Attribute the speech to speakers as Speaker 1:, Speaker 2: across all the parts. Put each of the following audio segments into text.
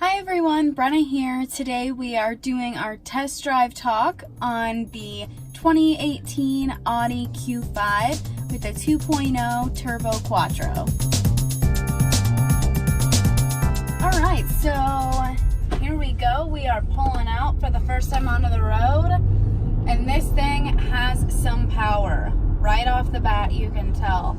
Speaker 1: Hi everyone, Brenna here. Today we are doing our test drive talk on the 2018 Audi Q5 with the 2.0 Turbo Quattro. Alright, so here we go. We are pulling out for the first time onto the road, and this thing has some power. Right off the bat, you can tell.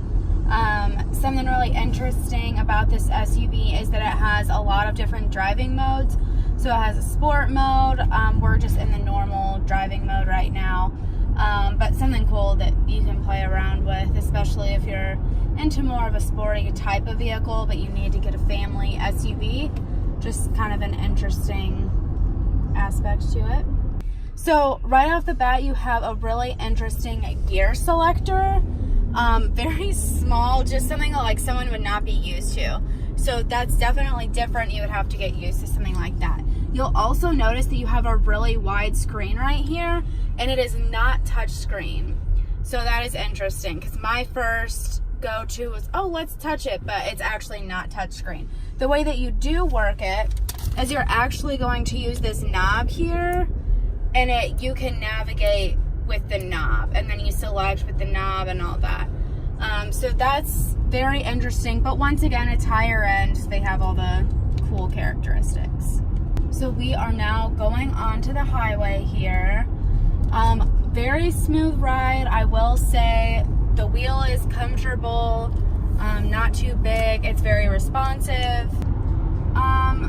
Speaker 1: Something really interesting about this SUV is that it has a lot of different driving modes. So it has a sport mode. We're just in the normal driving mode right now. But something cool that you can play around with, especially if you're into more of a sporty type of vehicle, but you need to get a family SUV. Just kind of an interesting aspect to it. So right off the bat, you have a really interesting gear selector. Very small, just something that like someone would not be used to. So that's definitely different. You would have to get used to something like that. You'll also notice that you have a really wide screen right here, and it is not touch screen. So that is interesting, because my first go-to was, oh, let's touch it, but it's actually not touch screen. The way that you do work it is you're actually going to use this knob here, and you can navigate with the knob, and then you select with the knob and all that. So that's very interesting, but once again, it's higher end, so they have all the cool characteristics. So we are now going onto the highway here. Very smooth ride, I will say. The wheel is comfortable, not too big, it's very responsive.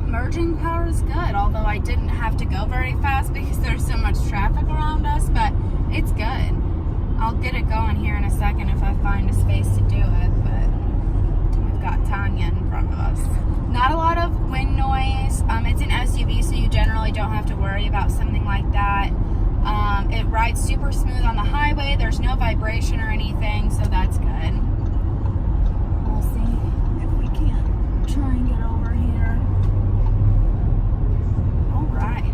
Speaker 1: Merging power is good, although I didn't have to go very fast because there's so much traffic around us, but it's good. I'll get it going here in a second if I find a space to do it, but we've got Tanya in front of us. Not a lot of wind noise. It's an SUV, so you generally don't have to worry about something like that. It rides super smooth on the highway. There's no vibration or anything, so that's good. We'll see if we can try and get over here. All right,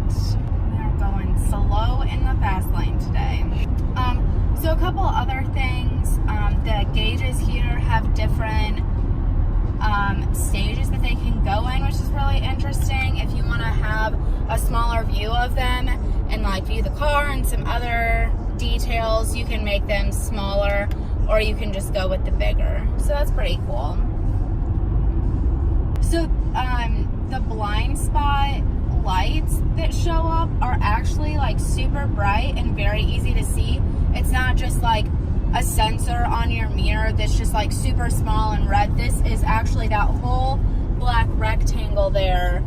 Speaker 1: we are going slow in the fast lane today. So a couple other things, the gauges here have different stages that they can go in, which is really interesting. If you want to have a smaller view of them and like view the car and some other details, you can make them smaller, or you can just go with the bigger. So that's pretty cool. So the blind spot lights that show up are actually like super bright and very easy to see. It's not just like a sensor on your mirror that's just like super small and red. This is actually, that whole black rectangle there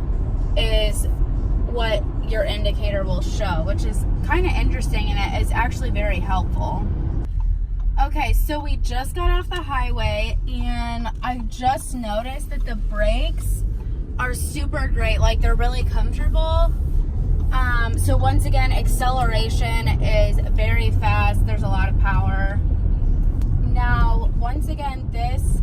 Speaker 1: is what your indicator will show, which is kind of interesting, and it is actually very helpful. Okay, so we just got off the highway, and I just noticed that the brakes are super great. Like, they're really comfortable. So once again, acceleration is very fast. There's a lot of power. Now, once again, this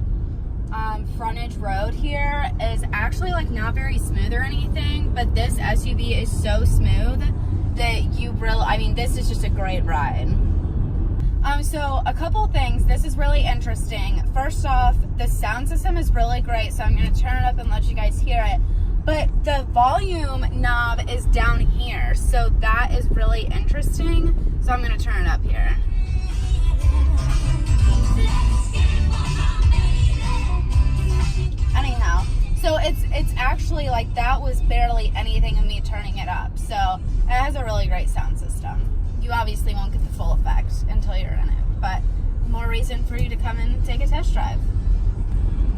Speaker 1: frontage road here is actually like not very smooth or anything, but this SUV is so smooth that you really, I mean, this is just a great ride. So a couple things. This is really interesting. First off, the sound system is really great, so I'm going to turn it up and let you guys hear it. But the volume knob is down here, so that is really interesting. So I'm going to turn it up here. Anyhow, so it's actually like, that was barely anything of me turning it up. So it has a really great sound system. You obviously won't get the full effect until you're in it, but more reason for you to come and take a test drive.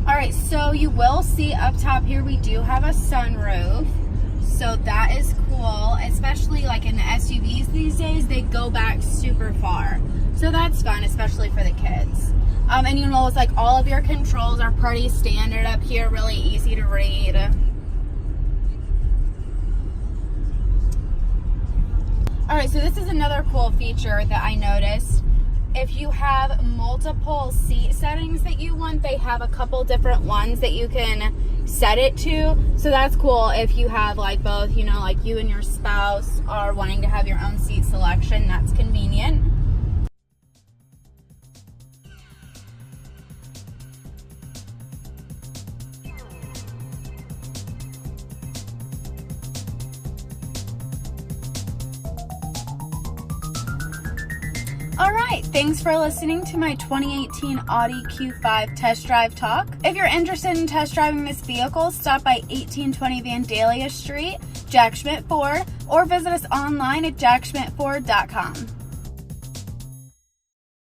Speaker 1: All right, so you will see up top here, we do have a sunroof. So that is cool, especially like in the SUVs these days, they go back super far. So that's fun, especially for the kids. And you know, it's like all of your controls are pretty standard up here, really easy to read. All right, so this is another cool feature that I noticed. If you have multiple seat settings that you want, they have a couple different ones that you can set it to. So that's cool if you have like both, you know, like you and your spouse are wanting to have your own seat selection, that's convenient. All right, thanks for listening to my 2018 Audi Q5 test drive talk. If you're interested in test driving this vehicle, stop by 1820 Vandalia Street, Jack Schmitt Ford, or visit us online at jackschmittford.com.